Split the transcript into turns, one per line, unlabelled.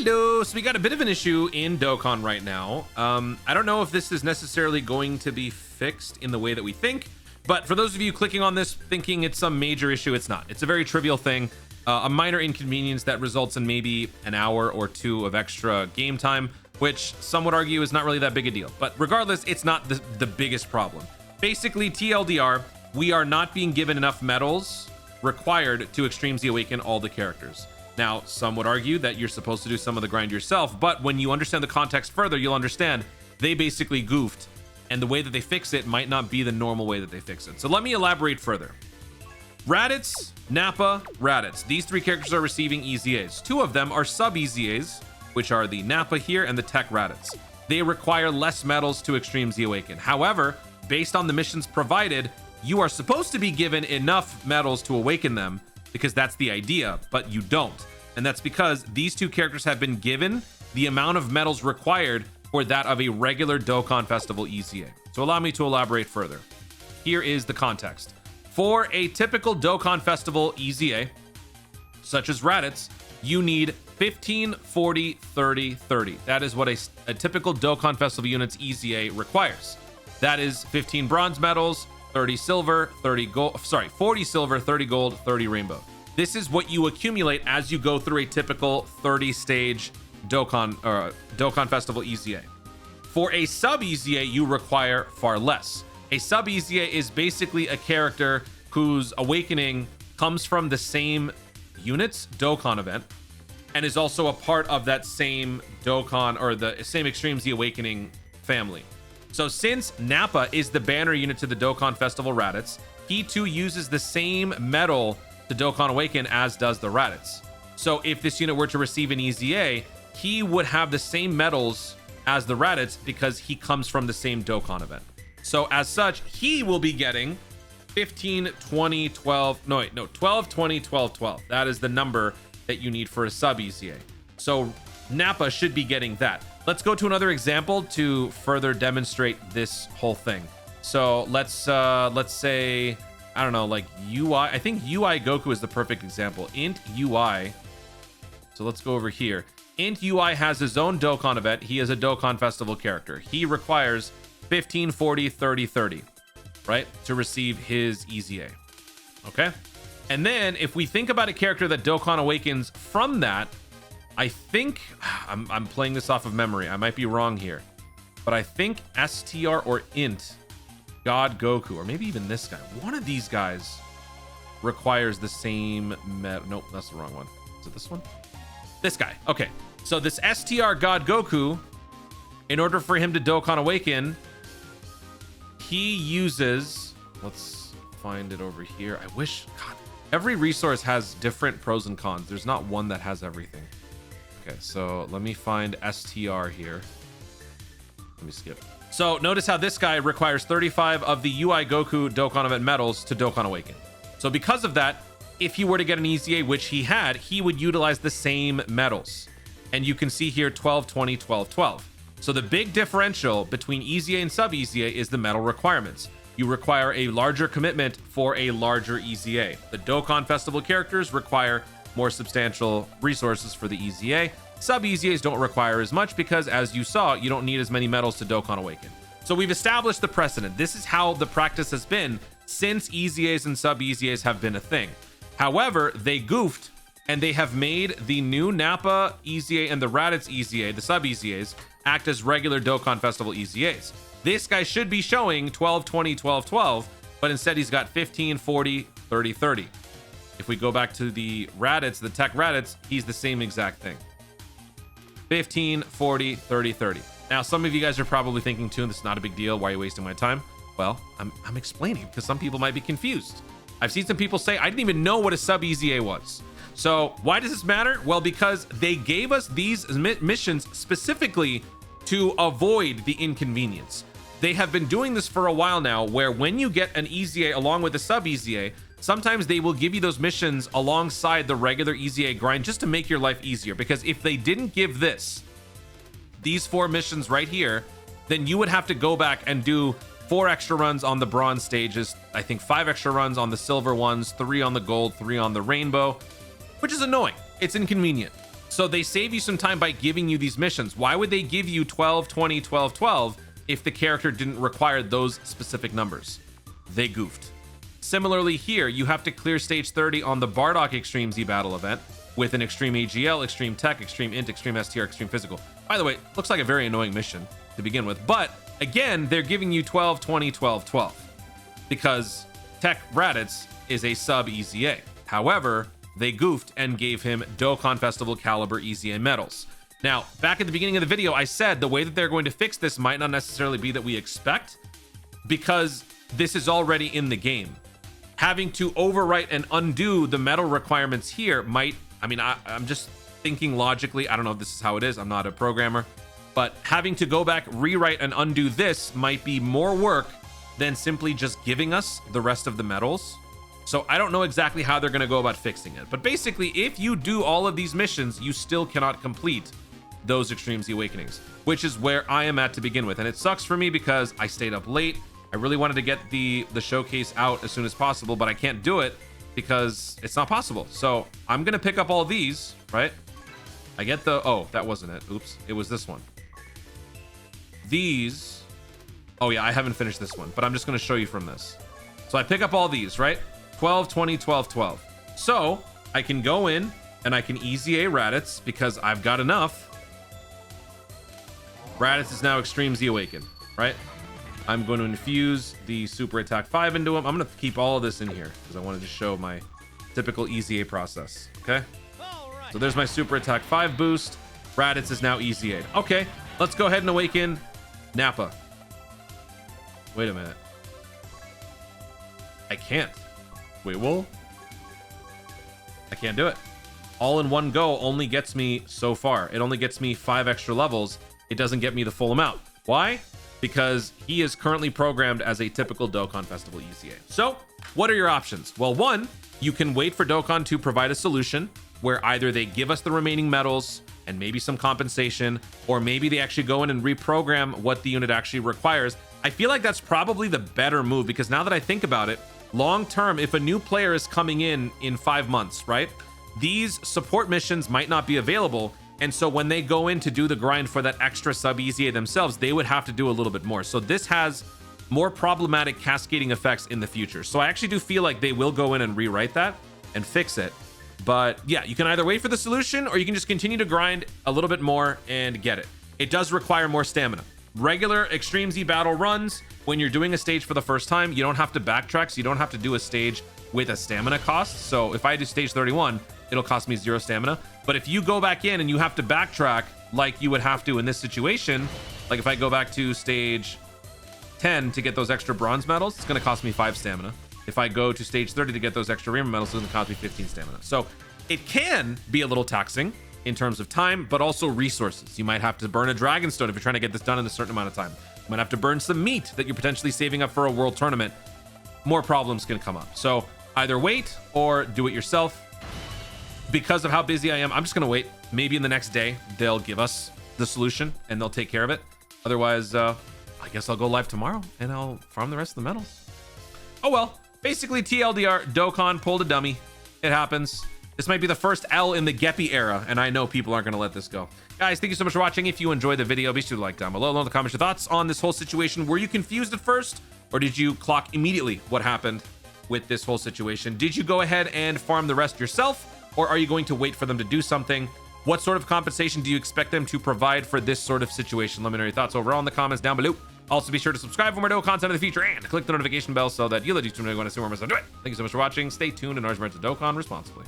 Hello. So we got a bit of an issue in Dokkan right now. I don't know if this is necessarily going to be fixed in the way that we think, but for those of you clicking on this thinking it's some major issue, it's not. It's a very trivial thing, a minor inconvenience that results in maybe an hour or two of extra game time, which some would argue is not really that big a deal. But regardless, it's not the biggest problem. Basically, TLDR, we are not being given enough medals required to Extreme Z Awaken all the characters. Now, some would argue that you're supposed to do some of the grind yourself, but when you understand the context further, you'll understand they basically goofed, and the way that they fix it might not be the normal way that they fix it. So let me elaborate further. Raditz, Nappa, Raditz. These three characters are receiving EZAs. Two of them are sub-EZAs, which are the Nappa here and the Tech Raditz. They require less medals to Extreme Z Awaken. However, based on the missions provided, you are supposed to be given enough medals to awaken them, because that's the idea, but you don't. And that's because these two characters have been given the amount of medals required for that of a regular Dokkan Festival EZA. So allow me to elaborate further. Here is the context. For a typical Dokkan Festival EZA, such as Raditz, you need 15, 40, 30, 30. That is what a typical Dokkan Festival unit's EZA requires. That is 15 bronze medals, 30 silver, 30 gold, 40 silver, 30 gold, 30 rainbow. This is what you accumulate as you go through a typical 30-stage Dokkan Festival EZA. For a sub-EZA, you require far less. A sub-EZA is basically a character whose awakening comes from the same unit's Dokkan event and is also a part of that same Dokkan or the same Extreme Z Awakening family. So since Nappa is the banner unit to the Dokkan Festival Raditz, he too uses the same medal to Dokkan Awaken as does the Raditz. So if this unit were to receive an EZA, he would have the same medals as the Raditz because he comes from the same Dokkan event. So as such, he will be getting 15, 20, 12, 12, 20, 12, 12. That is the number that you need for a sub EZA. So Nappa should be getting that. Let's go to another example to further demonstrate this whole thing. So let's say, I don't know, like UI. I think UI Goku is the perfect example. Int UI. So let's go over here. Int UI has his own Dokkan event. He is a Dokkan Festival character. He requires 15, 40, 30, 30, right, to receive his EZA. Okay. And then if we think about a character that Dokkan awakens from that, I think I'm playing this off of memory. I might be wrong here, but I think STR or Int God Goku, or maybe even this guy, one of these guys requires the same nope, that's the wrong one. Is it this one? This guy. Okay, so this STR God Goku, in order for him to Dokkan Awaken, he uses, let's find it over here. I wish, God, every resource has different pros and cons. There's not one that has everything. Okay, so let me find STR here. Let me skip. So notice how this guy requires 35 of the UI Goku Dokkan event medals to Dokkan Awaken. So because of that, if he were to get an EZA, which he had, he would utilize the same medals. And you can see here 12, 20, 12, 12. So the big differential between EZA and sub EZA is the medal requirements. You require a larger commitment for a larger EZA. The Dokkan Festival characters require more substantial resources for the EZA. Sub EZAs don't require as much because, as you saw, you don't need as many medals to Dokkan Awaken. So we've established the precedent. This is how the practice has been since EZAs and sub EZAs have been a thing. However, they goofed and they have made the new Nappa EZA and the Raditz EZA, the sub EZAs, act as regular Dokkan Festival EZAs. This guy should be showing 12, 20, 12, 12, but instead he's got 15, 40, 30, 30. If we go back to the Raditz, the Tech Raditz, he's the same exact thing. 15, 40, 30, 30. Now, some of you guys are probably thinking, too, this is not a big deal. Why are you wasting my time? Well, I'm explaining because some people might be confused. I've seen some people say, I didn't even know what a sub EZA was. So why does this matter? Well, because they gave us these missions specifically to avoid the inconvenience. They have been doing this for a while now, where when you get an EZA along with a sub EZA, sometimes they will give you those missions alongside the regular EZA grind just to make your life easier. Because if they didn't give these 4 missions right here, then you would have to go back and do 4 extra runs on the bronze stages. I think 5 extra runs on the silver ones, 3 on the gold, 3 on the rainbow, which is annoying. It's inconvenient. So they save you some time by giving you these missions. Why would they give you 12, 20, 12, 12 if the character didn't require those specific numbers? They goofed. Similarly here, you have to clear stage 30 on the Bardock Extreme Z Battle event with an Extreme AGL, Extreme Tech, Extreme Int, Extreme STR, Extreme Physical. By the way, looks like a very annoying mission to begin with. But again, they're giving you 12, 20, 12, 12 because Tech Raditz is a sub EZA. However, they goofed and gave him Dokkan Festival caliber EZA medals. Now, back at the beginning of the video, I said the way that they're going to fix this might not necessarily be that we expect, because this is already in the game. Having to overwrite and undo the medal requirements here might, I mean, I'm just thinking logically. I don't know if this is how it is. I'm not a programmer, but having to go back, rewrite and undo this might be more work than simply just giving us the rest of the medals. So I don't know exactly how they're going to go about fixing it. But basically, if you do all of these missions, you still cannot complete those Extreme Z Awakenings, which is where I am at to begin with. And it sucks for me because I stayed up late. I really wanted to get the showcase out as soon as possible, but I can't do it because it's not possible. So I'm going to pick up all these, right? I get the, oh, that wasn't it. Oops, it was this one. These, oh yeah, I haven't finished this one, but I'm just going to show you from this. So I pick up all these, right? 12, 20, 12, 12. So I can go in and I can EZA Raditz because I've got enough. Raditz is now Extreme Z Awakened, right? I'm going to infuse the Super Attack 5 into him. I'm going to keep all of this in here because I wanted to show my typical EZA process, okay? So there's my Super Attack 5 boost. Raditz is now EZA'd. Okay, let's go ahead and awaken Nappa. Wait a minute. I can't. Wait, well, I can't do it. All in one go only gets me so far. It only gets me 5 extra levels. It doesn't get me the full amount. Why? Because he is currently programmed as a typical Dokkan Festival EZA. So what are your options? Well, one, you can wait for Dokkan to provide a solution where either they give us the remaining medals and maybe some compensation, or maybe they actually go in and reprogram what the unit actually requires. I feel like that's probably the better move, because now that I think about it, long term, if a new player is coming in 5 months, right, these support missions might not be available. And so when they go in to do the grind for that extra sub EZA themselves, they would have to do a little bit more. So this has more problematic cascading effects in the future. So I actually do feel like they will go in and rewrite that and fix it. But yeah, you can either wait for the solution or you can just continue to grind a little bit more and get it. It does require more stamina. Regular Extreme Z battle runs, when you're doing a stage for the first time, you don't have to backtrack, so you don't have to do a stage with a stamina cost. So if I do stage 31, it'll cost me 0 stamina. But if you go back in and you have to backtrack like you would have to in this situation, like if I go back to stage 10 to get those extra bronze medals, it's going to cost me 5 stamina. If I go to stage 30 to get those extra Rainbow medals, it's going to cost me 15 stamina. So it can be a little taxing in terms of time, but also resources. You might have to burn a dragon stone if you're trying to get this done in a certain amount of time. You might have to burn some meat that you're potentially saving up for a world tournament. More problems can come up. So either wait or do it yourself. Because of how busy I am, I'm just going to wait. Maybe in the next day, they'll give us the solution and they'll take care of it. Otherwise, I guess I'll go live tomorrow and I'll farm the rest of the medals. Oh well, basically TLDR, Dokkan pulled a dummy. It happens. This might be the first L in the Geppy era, and I know people aren't going to let this go. Guys, thank you so much for watching. If you enjoyed the video, be sure to like down below. Let in the comments your thoughts on this whole situation. Were you confused at first, or did you clock immediately what happened with this whole situation? Did you go ahead and farm the rest yourself, or are you going to wait for them to do something? What sort of compensation do you expect them to provide for this sort of situation? Let me know your thoughts overall in the comments down below. Also, be sure to subscribe for more Dokkan content in the future and click the notification bell so that you'll let YouTube know when I see more of us do it. Thank you so much for watching. Stay tuned and remember to Dokkan responsibly.